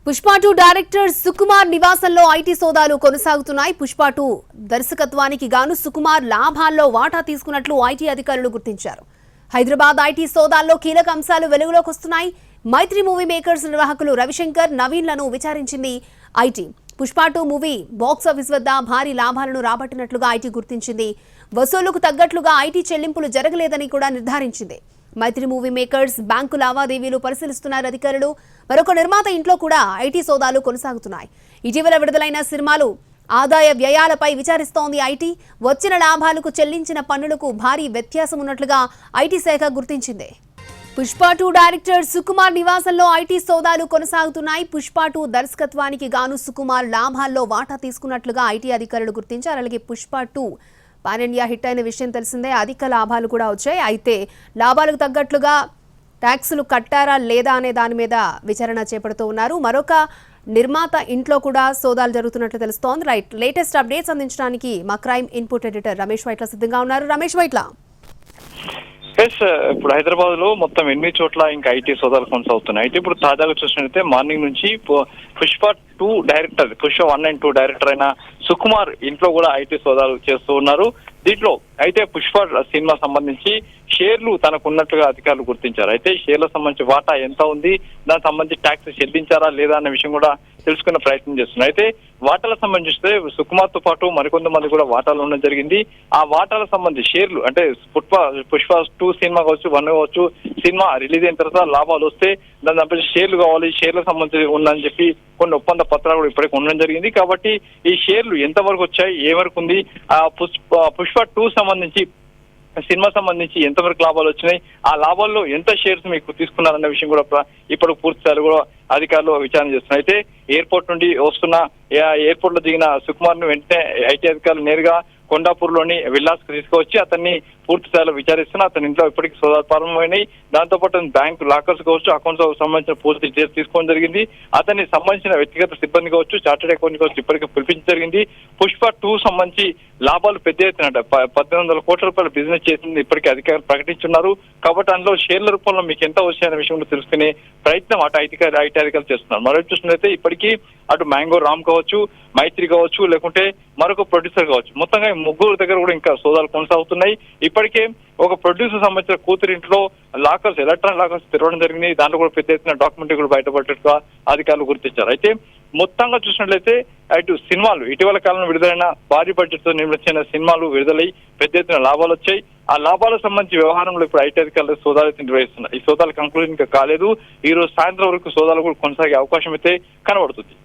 Pushpa 2 director Sukumar నివాసంలో IT సోదాలు కొనసాగుతున్నాయి. పుష్ప 2 దర్శకత్వానికి గాను సుకుమార్ లాభాల్లో వాటా తీసుకున్నట్లు ఐటీ అధికారులు గుర్తించారు. హైదరాబాద్ ఐటీ సోదాల్లో కీలక అంశాలు వెలుగులోకి వస్తున్నాయి. మైత్రి మూవీ మేకర్స్ నిర్వాహకులు రవిశంకర్, నవీన్లను విచారించింది ఐటీ. పుష్ప 2 మూవీ బాక్సాఫీస్ వద్ద భారీ లాభాలను రాబట్టినట్లుగా ఐటీ గుర్తించింది. వసూలుకు తగ్గట్లుగా ఐటీ చెల్లింపులు జరగలేదని కూడా నిర్ధారించింది. మైత్రి మూవీ మేకర్స్ బ్యాంకు లావాదేవీలు పరిశీలిస్తున్నారు అధికారులు. మరొక నిర్మాత ఇంట్లో కూడా ఐటీ సోదాలు కొనసాగుతున్నాయి. ఇటీవల విడుదలైన సినిమాలు ఆదాయ వ్యయాలపై విచారిస్తోంది ఐటీ. వచ్చిన లాభాలకు చెల్లించిన పన్నులకు భారీ వ్యత్యాసం ఉన్నట్లుగా ఐటీ శాఖ గుర్తించింది. పుష్ప 2 డైరెక్టర్ సుకుమార్ నివాసంలో ఐటీ సోదాలు కొనసాగుతున్నాయి. పుష్ప 2 దర్శకత్వానికి గాను సుకుమార్ లాభాల్లో వాటా తీసుకున్నట్లుగా ఐటీ అధికారులు గుర్తించారు. అలాగే పుష్ప 2 పాన్ ఇండియా హిట్ అయిన విషయం తెలిసిందే. అధిక లాభాలు కూడా వచ్చాయి. అయితే లాభాలకు తగ్గట్లుగా ట్యాక్సులు కట్టారా లేదా అనే దాని మీద విచారణ చేపడుతూ ఉన్నారు. మరొక నిర్మాత ఇంట్లో కూడా సోదాలు జరుగుతున్నట్లు తెలుస్తోంది. రైట్, లేటెస్ట్ అప్డేట్స్ అందించడానికి మా crime input editor Ramesh Vaitla సిద్ధంగా ఉన్నారు. రమేష్ వైట్ల, ఇప్పుడు హైదరాబాద్ లో మొత్తం 8 చోట్ల ఇంకా ఐటీ సోదాలు కొనసాగుతున్నాయి. అయితే ఇప్పుడు తాజాగా చూసినట్లయితే మార్నింగ్ నుంచి Pushpa 2 director, Pushpa 1 and 2 director అయిన సుకుమార్ ఇంట్లో కూడా ఐటీ సోదాలు చేస్తూ ఉన్నారు. దీంట్లో అయితే పుష్ప సినిమా సంబంధించి షేర్లు తనకు ఉన్నట్లుగా అధికారులు గుర్తించారు. అయితే షేర్లకు సంబంధించి వాటా ఎంత ఉంది, దానికి సంబంధించి ట్యాక్స్ చెల్లించారా లేదా అనే విషయం కూడా తెలుసుకునే ప్రయత్నం చేస్తున్నారు. అయితే వాటాలకు సంబంధించి సుకుమార్ తో పాటు మరికొంతమంది కూడా వాటాలు ఉండడం జరిగింది. ఆ వాటాలకు సంబంధించి షేర్లు అంటే పుష్ప 2 సినిమా కావచ్చు, 1 కావచ్చు, సినిమా రిలీజ్ అయిన తర్వాత లాభాలు వస్తే దాని సంబంధించి షేర్లు కావాలి, షేర్లకు సంబంధించి ఉందని చెప్పి కొన్ని ఒప్పంద పత్రాలు కూడా ఇప్పటికి ఉండడం జరిగింది. కాబట్టి ఈ షేర్లు ఎంత వరకు వచ్చాయి, ఏ వరకు ఉంది, ఆ పుష్ప 2 సంబంధించి సినిమా సంబంధించి ఎంతవరకు లాభాలు వచ్చినాయి, ఆ లాభాల్లో ఎంత షేర్స్ మీకు తీసుకున్నారన్న విషయం కూడా ఇప్పుడు పూర్తి స్థాయిలో కూడా అధికారులు విచారణ చేస్తున్నారు. అయితే ఎయిర్పోర్ట్ నుండి వస్తున్న ఎయిర్పోర్ట్ లో దిగిన సుకుమార్ ను వెంటనే ఐటీ అధికారులు నేరుగా కొండాపూర్లోని విల్లాస్ కు తీసుకువచ్చి అతన్ని పూర్తి స్థాయిలో విచారిస్తున్నా. అతని ఇంట్లో ఇప్పటికీ సోదాలు ప్రారంభమైనాయి. దాంతో పాటు బ్యాంక్ లాకర్స్ కావచ్చు, అకౌంట్స్ సంబంధించిన పూర్తి డీటెయిల్స్ తీసుకోవడం జరిగింది. అతనికి సంబంధించిన వ్యక్తిగత సిబ్బంది కావచ్చు, చార్టెడ్ అకౌంట్ కావచ్చు ఇప్పటికీ పిలిపించడం జరిగింది. పుష్ప 2 సంబంధించి లాభాలు పెద్ద ఎత్తున 1800 కోట్ల రూపాయల బిజినెస్ చేసింది ఇప్పటికీ అధికారులు ప్రకటించున్నారు. కాబట్టి అందులో షేర్ల రూపంలో మీకు ఎంత వచ్చాయనే విషయంలో తెలుసుకునే ప్రయత్నం అటు ఐటీ అధికారులు చేస్తున్నారు. మరో చూసినట్లయితే ఇప్పటికీ అటు మ్యాంగో రామ్ కావచ్చు, మైత్రి కావచ్చు, లేకుంటే మరొక ప్రొడ్యూసర్ కావచ్చు, మొత్తంగా 3 దగ్గర కూడా ఇంకా సోదాలు కొనసాగుతున్నాయి. ఇప్పటికే ఒక ప్రొడ్యూసర్ సంబంధించిన కూతురింట్లో లాకర్స్, ఎలక్ట్రానిక్ లాకర్స్ తెరవడం జరిగింది. దాంట్లో కూడా పెద్ద ఎత్తున డాక్యుమెంటరీ కూడా బయటపడ్డట్టుగా అధికారులు గుర్తించారు. అయితే మొత్తంగా చూసినట్లయితే అటు సినిమాలు ఇటీవల కాలంలో విడుదలైన భారీ బడ్జెట్ తో నిర్మించిన సినిమాలు విడుదలై పెద్ద ఎత్తున లాభాలు వచ్చాయి. ఆ లాభాలకు సంబంధించి వ్యవహారంలో ఇప్పుడు ఐటీ అధికారులు సోదాలు నిర్వహిస్తున్నారు. ఈ సోదాలు కంక్లూజన్ ఇంకా కాలేదు. ఈ రోజు సాయంత్రం వరకు సోదాలు కూడా కొనసాగే అవకాశం అయితే కనబడుతుంది.